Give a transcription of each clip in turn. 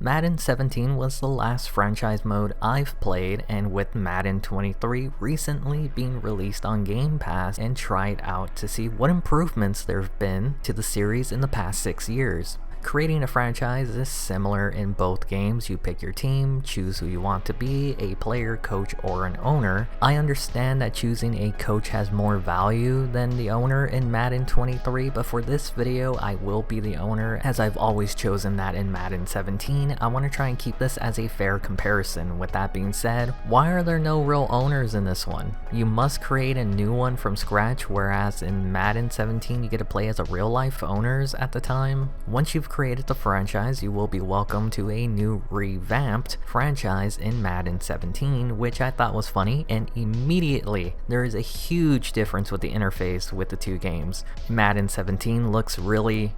Madden 17 was the last franchise mode I've played, and with Madden 23 recently being released on Game Pass and tried out to see what improvements there have been to the series in the past 6 years. Creating a franchise is similar in both games. You pick your team, choose who you want to be, a player, coach, or an owner. I understand that choosing a coach has more value than the owner in Madden 23, but for this video I will be the owner, as I've always chosen that in Madden 17. I want to try and keep this as a fair comparison. With that being said, why are there no real owners in this one? You must create a new one from scratch, whereas in Madden 17 you get to play as a real life owners at the time. Once you've created the franchise, you will be welcome to a new revamped franchise in Madden 17, which I thought was funny, and immediately there is a huge difference with the interface with the two games. Madden 17 looks really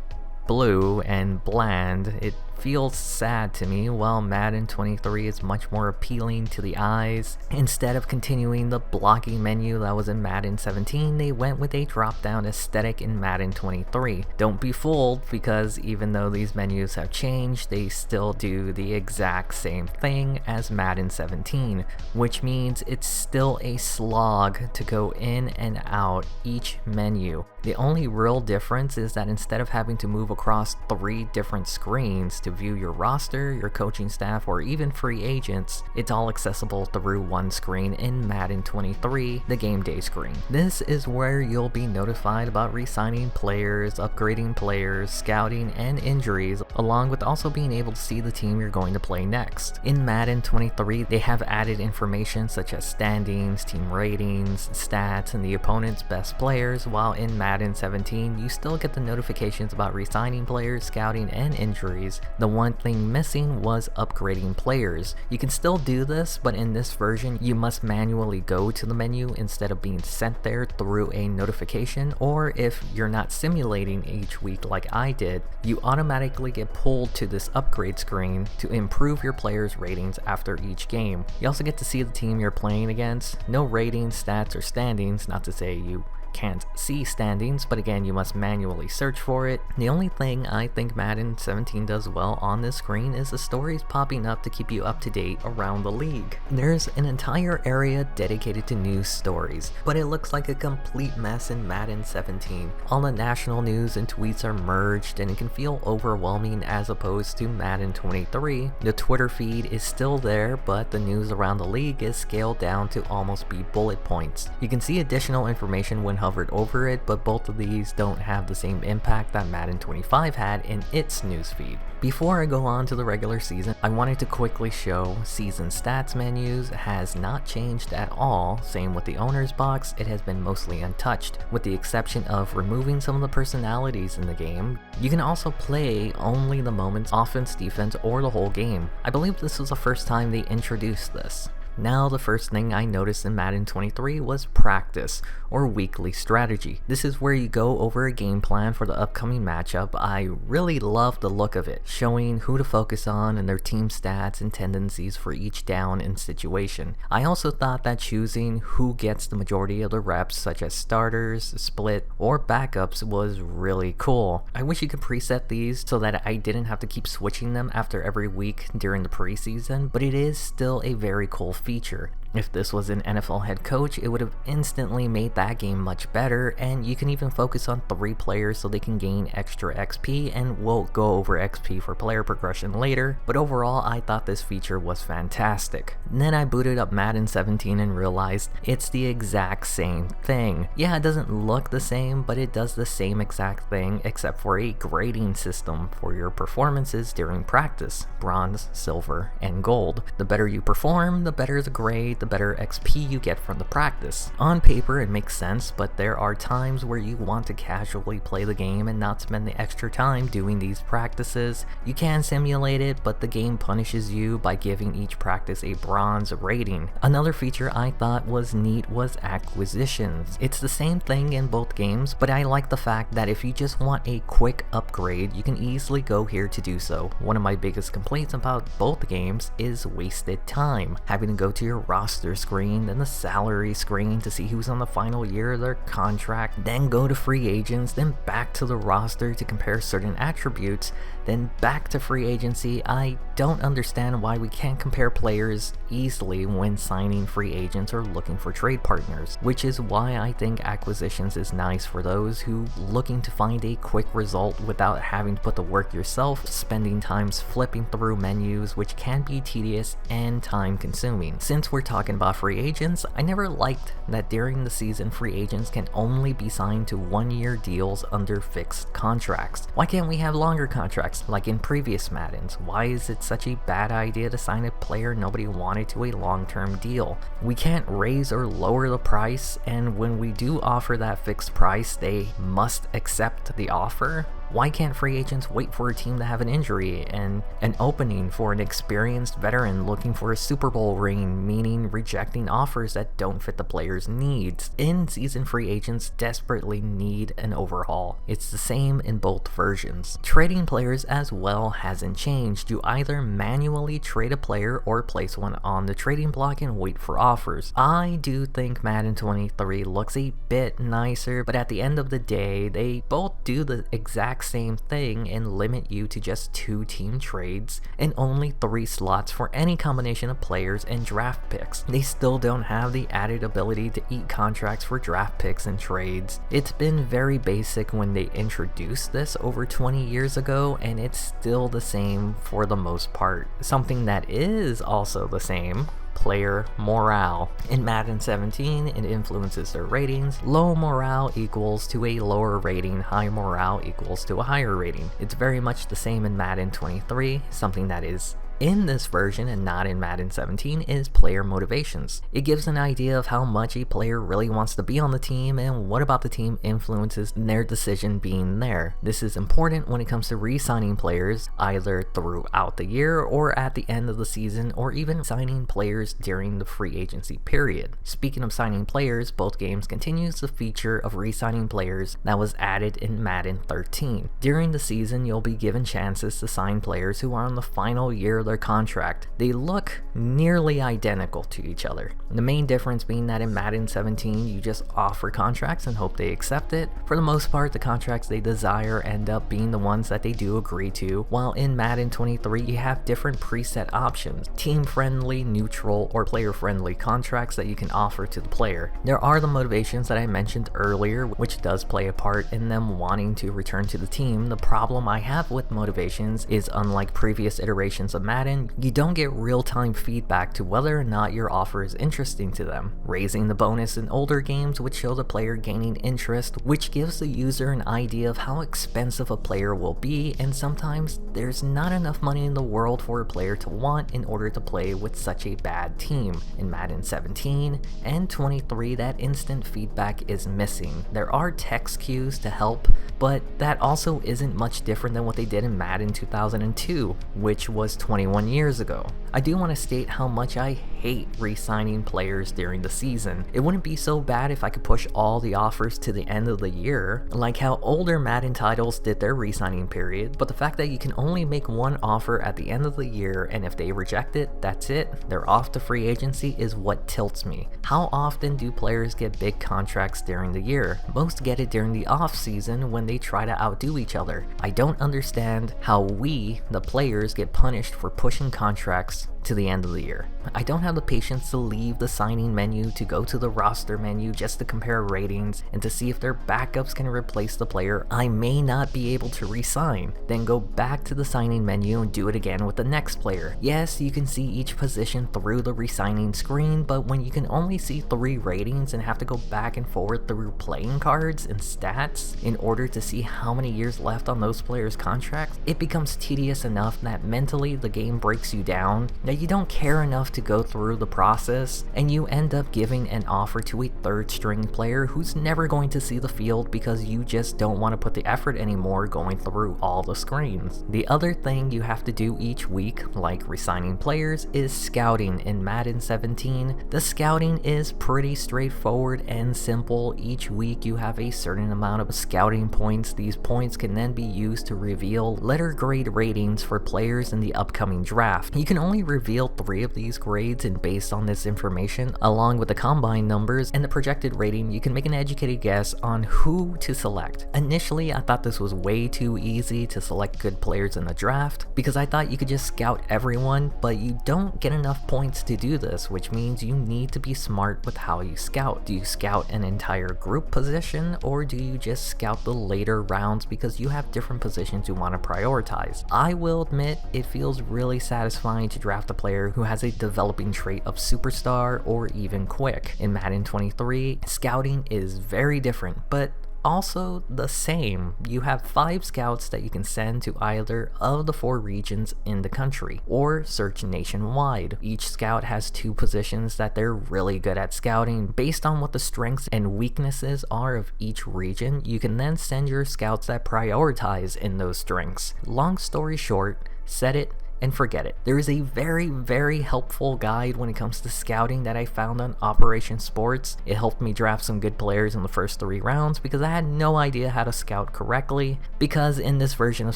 blue and bland. It feels sad to me, while Madden 23 is much more appealing to the eyes. Instead of continuing the blocky menu that was in Madden 17, they went with a drop-down aesthetic in Madden 23. Don't be fooled, because even though these menus have changed, they still do the exact same thing as Madden 17, which means it's still a slog to go in and out each menu. The only real difference is that instead of having to move across 3 different screens to view your roster, your coaching staff, or even free agents, it's all accessible through one screen in Madden 23, the game day screen. This is where you'll be notified about resigning players, upgrading players, scouting, and injuries, along with also being able to see the team you're going to play next. In Madden 23, they have added information such as standings, team ratings, stats, and the opponent's best players, while in Madden 17, you still get the notifications about resigning players, scouting, and injuries. The one thing missing was upgrading players. You can still do this, but in this version, you must manually go to the menu instead of being sent there through a notification, or if you're not simulating each week like I did, you automatically get pulled to this upgrade screen to improve your players' ratings after each game. You also get to see the team you're playing against. No ratings, stats, or standings, not to say you can't see standings, but again, you must manually search for it. The only thing I think Madden 17 does well on this screen is the stories popping up to keep you up to date around the league. There's an entire area dedicated to news stories, but it looks like a complete mess in Madden 17. All the national news and tweets are merged, and it can feel overwhelming as opposed to Madden 23. The Twitter feed is still there, but the news around the league is scaled down to almost be bullet points. You can see additional information when hovered over it, but both of these don't have the same impact that Madden 25 had in its newsfeed. Before I go on to the regular season, I wanted to quickly show season stats menus has not changed at all. Same with the owner's box, it has been mostly untouched, with the exception of removing some of the personalities in the game. You can also play only the moments, offense, defense, or the whole game. I believe this was the first time they introduced this. Now, the first thing I noticed in Madden 23 was practice, or weekly strategy. This is where you go over a game plan for the upcoming matchup. I really love the look of it, showing who to focus on and their team stats and tendencies for each down and situation. I also thought that choosing who gets the majority of the reps, such as starters, split, or backups, was really cool. I wish you could preset these so that I didn't have to keep switching them after every week during the preseason, but it is still a very cool feature. If this was an NFL head coach, it would have instantly made that game much better, and you can even focus on 3 players so they can gain extra XP, and we'll go over XP for player progression later, but overall I thought this feature was fantastic. And then I booted up Madden 17 and realized it's the exact same thing. Yeah, it doesn't look the same, but it does the same exact thing except for a grading system for your performances during practice: bronze, silver, and gold. The better you perform, the better the grade, the better XP you get from the practice. On paper it makes sense, but there are times where you want to casually play the game and not spend the extra time doing these practices. You can simulate it, but the game punishes you by giving each practice a bronze rating. Another feature I thought was neat was acquisitions. It's the same thing in both games, but I like the fact that if you just want a quick upgrade, you can easily go here to do so. One of my biggest complaints about both games is wasted time, having to go to your roster roster screen, then the salary screen to see who's on the final year of their contract, then go to free agents, then back to the roster to compare certain attributes, then back to free agency. I don't understand why we can't compare players easily when signing free agents or looking for trade partners, which is why I think acquisitions is nice for those who looking to find a quick result without having to put the work yourself, spending times flipping through menus, which can be tedious and time consuming. Since we're talking about free agents, I never liked that during the season free agents can only be signed to 1-year deals under fixed contracts. Why can't we have longer contracts like in previous Maddens? Why is it such a bad idea to sign a player nobody wanted to a long-term deal? We can't raise or lower the price, and when we do offer that fixed price, they must accept the offer. Why can't free agents wait for a team to have an injury and an opening for an experienced veteran looking for a Super Bowl ring, meaning rejecting offers that don't fit the player's needs? In-season free agents desperately need an overhaul. It's the same in both versions. Trading players as well hasn't changed. You either manually trade a player or place one on the trading block and wait for offers. I do think Madden 23 looks a bit nicer, but at the end of the day, they both do the exact same thing and limit you to just 2 team trades and only 3 slots for any combination of players and draft picks. They still don't have the added ability to eat contracts for draft picks and trades. It's been very basic when they introduced this over 20 years ago, and it's still the same for the most part. Something that is also the same: player morale. In Madden 17, it influences their ratings. Low morale equals to a lower rating, high morale equals to a higher rating. It's very much the same in Madden 23. Something that is in this version and not in Madden 17 is player motivations. It gives an idea of how much a player really wants to be on the team and what about the team influences their decision being there. This is important when it comes to re-signing players either throughout the year or at the end of the season, or even signing players during the free agency period. Speaking of signing players, both games continues the feature of re-signing players that was added in Madden 13. During the season, you'll be given chances to sign players who are on the final year their contract. They look nearly identical to each other. The main difference being that in Madden 17 you just offer contracts and hope they accept it. For the most part, the contracts they desire end up being the ones that they do agree to, while in Madden 23 you have different preset options: team friendly, neutral, or player friendly contracts that you can offer to the player. There are the motivations that I mentioned earlier, which does play a part in them wanting to return to the team. The problem I have with motivations is, unlike previous iterations of Madden, you don't get real-time feedback to whether or not your offer is interesting to them. Raising the bonus in older games would show the player gaining interest, which gives the user an idea of how expensive a player will be, and sometimes there's not enough money in the world for a player to want in order to play with such a bad team. In Madden 17 and 23, that instant feedback is missing. There are text cues to help, but that also isn't much different than what they did in Madden 2002, which was 21 years ago. I do want to state how much I hate re-signing players during the season. It wouldn't be so bad if I could push all the offers to the end of the year, like how older Madden titles did their re-signing period, but the fact that you can only make one offer at the end of the year, and if they reject it, that's it, they're off to free agency, is what tilts me. How often do players get big contracts during the year? Most get it during the off season when they try to outdo each other. I don't understand how we, the players, get punished for pushing contracts to the end of the year. I don't have the patience to leave the signing menu to go to the roster menu just to compare ratings and to see if their backups can replace the player I may not be able to re-sign, then go back to the signing menu and do it again with the next player. Yes, you can see each position through the re-signing screen, but when you can only see 3 ratings and have to go back and forward through playing cards and stats in order to see how many years left on those players' contracts, it becomes tedious enough that mentally the game breaks you down, that you don't care enough to go through the process, and you end up giving an offer to a 3rd string player who's never going to see the field because you just don't want to put the effort anymore going through all the screens. The other thing you have to do each week, like resigning players, is scouting. In Madden 17, the scouting is pretty straightforward and simple. Each week you have a certain amount of scouting points. These points can then be used to reveal letter grade ratings for players in the upcoming draft. You can only reveal reveal 3 of these grades, and based on this information, along with the combine numbers and the projected rating, you can make an educated guess on who to select. Initially, I thought this was way too easy to select good players in the draft, because I thought you could just scout everyone, but you don't get enough points to do this, which means you need to be smart with how you scout. Do you scout an entire group position, or do you just scout the later rounds because you have different positions you want to prioritize? I will admit, it feels really satisfying to draft a player who has a developing trait of superstar or even quick. In Madden 23, scouting is very different, but also the same. You have 5 scouts that you can send to either of the 4 regions in the country, or search nationwide. Each scout has 2 positions that they're really good at scouting. Based on what the strengths and weaknesses are of each region, you can then send your scouts that prioritize in those strengths. Long story short, set it and forget it. There is a very helpful guide when it comes to scouting that I found on Operation Sports. It helped me draft some good players in the first 3 rounds because I had no idea how to scout correctly, because in this version of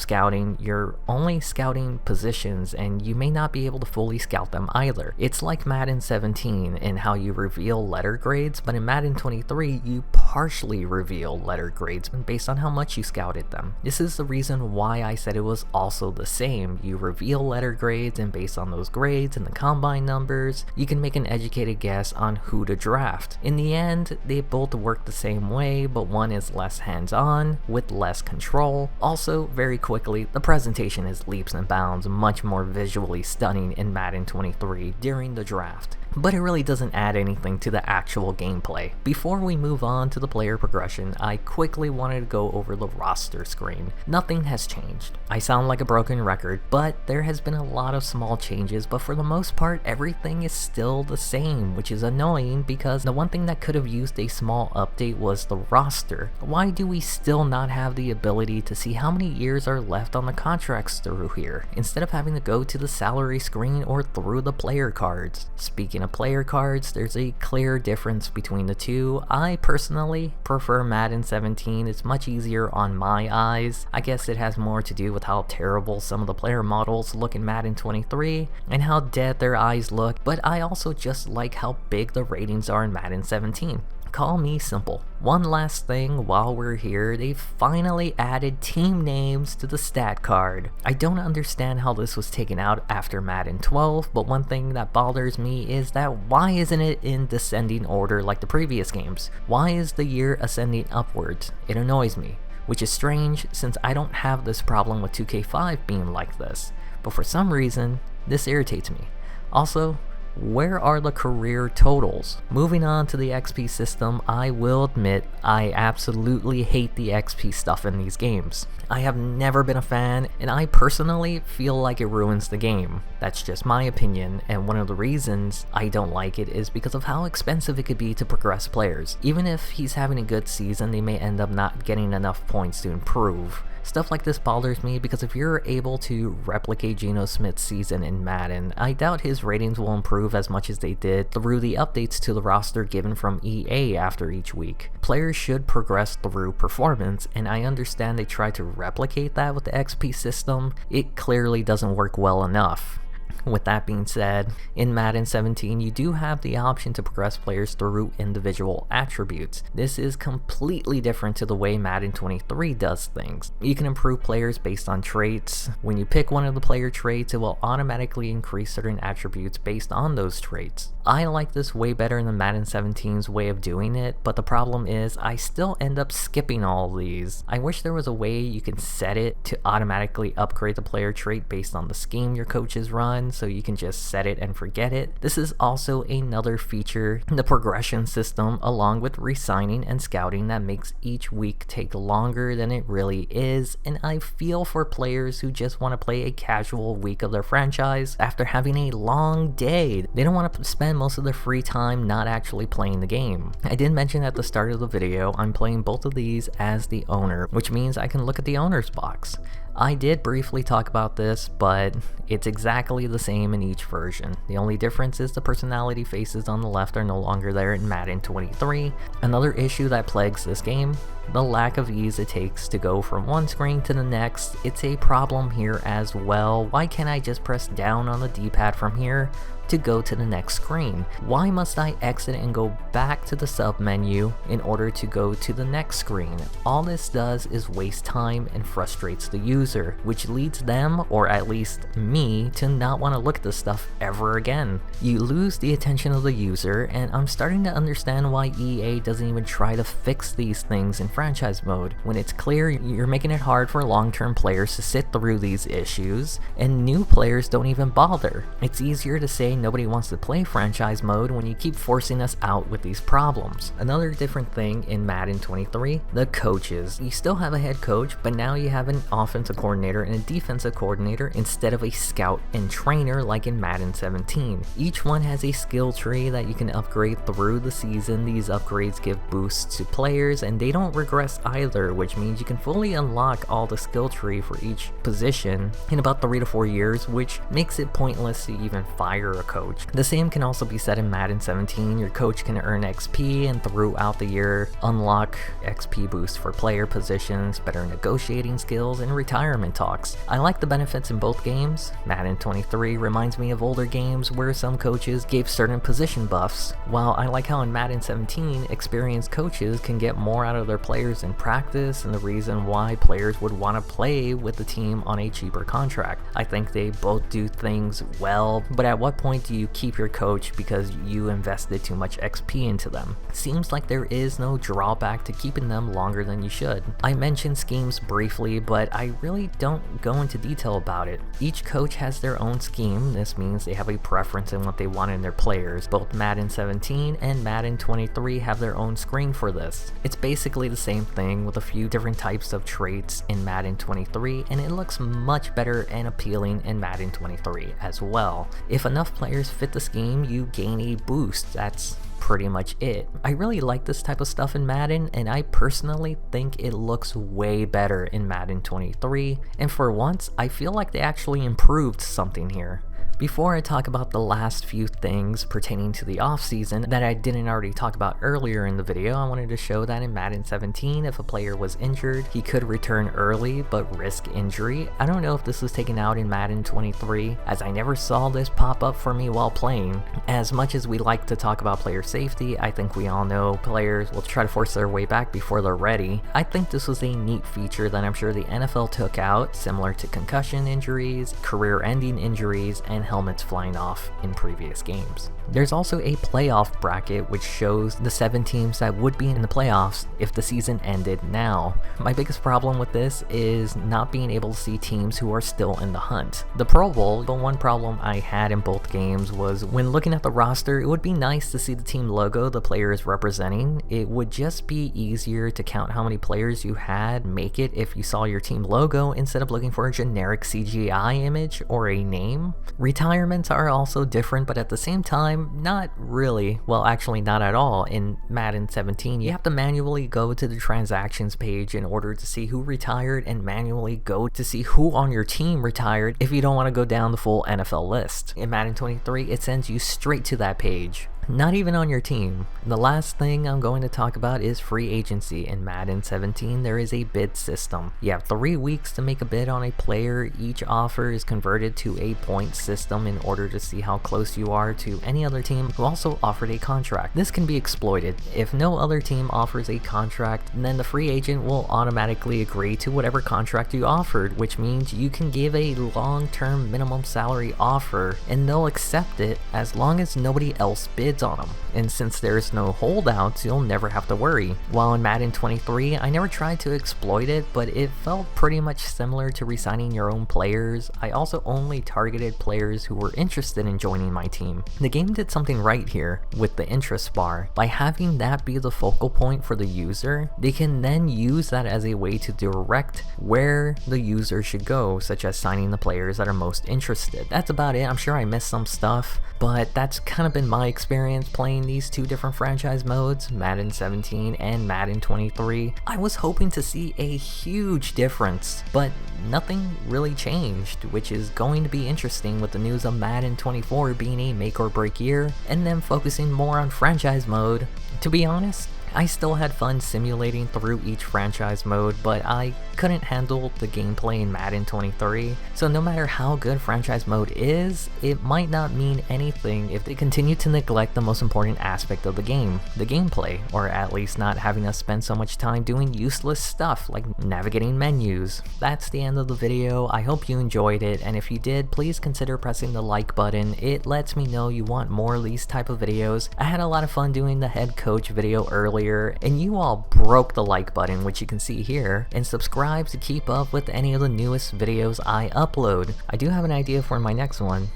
scouting, you're only scouting positions and you may not be able to fully scout them either. It's like Madden 17 in how you reveal letter grades, but in Madden 23, you partially reveal letter grades based on how much you scouted them. This is the reason why I said it was also the same. You reveal letter grades, and based on those grades and the combine numbers, you can make an educated guess on who to draft. In the end, they both work the same way, but one is less hands-on with less control. Also, very quickly, the presentation is leaps and bounds much more visually stunning in Madden 23 during the draft, but it really doesn't add anything to the actual gameplay. Before we move on to the player progression, I quickly wanted to go over the roster screen. Nothing has changed. I sound like a broken record, but there has been a lot of small changes, but for the most part, everything is still the same, which is annoying because the one thing that could have used a small update was the roster. Why do we still not have the ability to see how many years are left on the contracts through here, instead of having to go to the salary screen or through the player cards? Speaking of player cards, there's a clear difference between the two. I personally prefer Madden 17. It's much easier on my eyes. I guess it has more to do with how terrible some of the player models look in Madden 23 and how dead their eyes look, but I also just like how big the ratings are in Madden 17. Call me simple. One last thing while we're here, they finally added team names to the stat card. I don't understand how this was taken out after Madden 12, but one thing that bothers me is that why isn't it in descending order like the previous games? Why is the year ascending upwards? It annoys me, which is strange since I don't have this problem with 2K5 being like this, but for some reason, this irritates me. Also, where are the career totals? Moving on to the XP system, I will admit I absolutely hate the XP stuff in these games. I have never been a fan, and I personally feel like it ruins the game. That's just my opinion, and one of the reasons I don't like it is because of how expensive it could be to progress players. Even if he's having a good season, they may end up not getting enough points to improve. Stuff like this bothers me because if you're able to replicate Geno Smith's season in Madden, I doubt his ratings will improve as much as they did through the updates to the roster given from EA after each week. Players should progress through performance, and I understand they try to replicate that with the XP system. It clearly doesn't work well enough. With that being said, in Madden 17, you do have the option to progress players through individual attributes. This is completely different to the way Madden 23 does things. You can improve players based on traits. When you pick one of the player traits, it will automatically increase certain attributes based on those traits. I like this way better than Madden 17's way of doing it, but the problem is I still end up skipping all of these. I wish there was a way you can set it to automatically upgrade the player trait based on the scheme your coaches run, so you can just set it and forget it. This is also another feature in the progression system, along with resigning and scouting, that makes each week take longer than it really is, and I feel for players who just want to play a casual week of their franchise after having a long day. They don't want to spend most of their free time not actually playing the game. I did mention at the start of the video, I'm playing both of these as the owner, which means I can look at the owner's box. I did briefly talk about this, but it's exactly the same in each version. The only difference is the personality faces on the left are no longer there in Madden 23. Another issue that plagues this game, the lack of ease it takes to go from one screen to the next, it's a problem here as well. Why can't I just press down on the D-pad from here to go to the next screen? Why must I exit and go back to the sub menu in order to go to the next screen? All this does is waste time and frustrates the user, which leads them, or at least me, to not want to look at this stuff ever again. You lose the attention of the user, and I'm starting to understand why EA doesn't even try to fix these things in franchise mode, when it's clear you're making it hard for long-term players to sit through these issues, and new players don't even bother. It's easier to say nobody wants to play franchise mode when you keep forcing us out with these problems. Another different thing in Madden 23, the coaches. You still have a head coach, but now you have an offensive coordinator and a defensive coordinator instead of a scout and trainer like in Madden 17. Each one has a skill tree that you can upgrade through the season. These upgrades give boosts to players and they don't regress either, which means you can fully unlock all the skill tree for each position in about 3 to 4 years, which makes it pointless to even fire a coach. The same can also be said in Madden 17. Your coach can earn XP and throughout the year unlock XP boosts for player positions, better negotiating skills, and retirement talks. I like the benefits in both games. Madden 23 reminds me of older games where some coaches gave certain position buffs, while I like how in Madden 17 experienced coaches can get more out of their players in practice and the reason why players would want to play with the team on a cheaper contract. I think they both do things well, but at what point do you keep your coach because you invested too much XP into them? Seems like there is no drawback to keeping them longer than you should. I mentioned schemes briefly, but I really don't go into detail about it. Each coach has their own scheme. This means they have a preference in what they want in their players. Both Madden 17 and Madden 23 have their own screen for this. It's basically the same thing with a few different types of traits in Madden 23, and it looks much better and appealing in Madden 23 as well. If enough players fit the scheme, you gain a boost. That's pretty much it. I really like this type of stuff in Madden, and I personally think it looks way better in Madden 23, and for once, I feel like they actually improved something here. Before I talk about the last few things pertaining to the off-season that I didn't already talk about earlier in the video, I wanted to show that in Madden 17, if a player was injured, he could return early but risk injury. I don't know if this was taken out in Madden 23, as I never saw this pop up for me while playing. As much as we like to talk about player safety, I think we all know players will try to force their way back before they're ready. I think this was a neat feature that I'm sure the NFL took out, similar to concussion injuries, career-ending injuries, and helmets flying off in previous games. There's also a playoff bracket which shows the 7 teams that would be in the playoffs if the season ended now. My biggest problem with this is not being able to see teams who are still in the hunt. The Pro Bowl, the one problem I had in both games was when looking at the roster, it would be nice to see the team logo the player is representing. It would just be easier to count how many players you had make it if you saw your team logo instead of looking for a generic CGI image or a name. Retirements are also different, but at the same time, not really. Well, actually not at all. In Madden 17, you have to manually go to the transactions page in order to see who retired and manually go to see who on your team retired if you don't want to go down the full NFL list. In Madden 23, it sends you straight to that page. Not even on your team. The last thing I'm going to talk about is free agency. In Madden 17, there is a bid system. You have 3 weeks to make a bid on a player. Each offer is converted to a point system in order to see how close you are to any other team who also offered a contract. This can be exploited. If no other team offers a contract, then the free agent will automatically agree to whatever contract you offered, which means you can give a long-term minimum salary offer and they'll accept it as long as nobody else bids on them. And since there's no holdouts, you'll never have to worry. While in Madden 23, I never tried to exploit it, but it felt pretty much similar to resigning your own players. I also only targeted players who were interested in joining my team. The game did something right here with the interest bar. By having that be the focal point for the user, they can then use that as a way to direct where the user should go, such as signing the players that are most interested. That's about it. I'm sure I missed some stuff, but that's kind of been my experience playing these 2 different franchise modes, Madden 17 and Madden 23. I was hoping to see a huge difference, but nothing really changed, which is going to be interesting with the news of Madden 24 being a make or break year, and then focusing more on franchise mode. To be honest, I still had fun simulating through each franchise mode, but I couldn't handle the gameplay in Madden 23, so no matter how good franchise mode is, it might not mean anything if they continue to neglect the most important aspect of the game, the gameplay, or at least not having us spend so much time doing useless stuff like navigating menus. That's the end of the video. I hope you enjoyed it, and if you did, please consider pressing the like button. It lets me know you want more of these type of videos. I had a lot of fun doing the head coach video earlier, and you all broke the like button, which you can see here, and subscribe to keep up with any of the newest videos I upload. I do have an idea for my next one.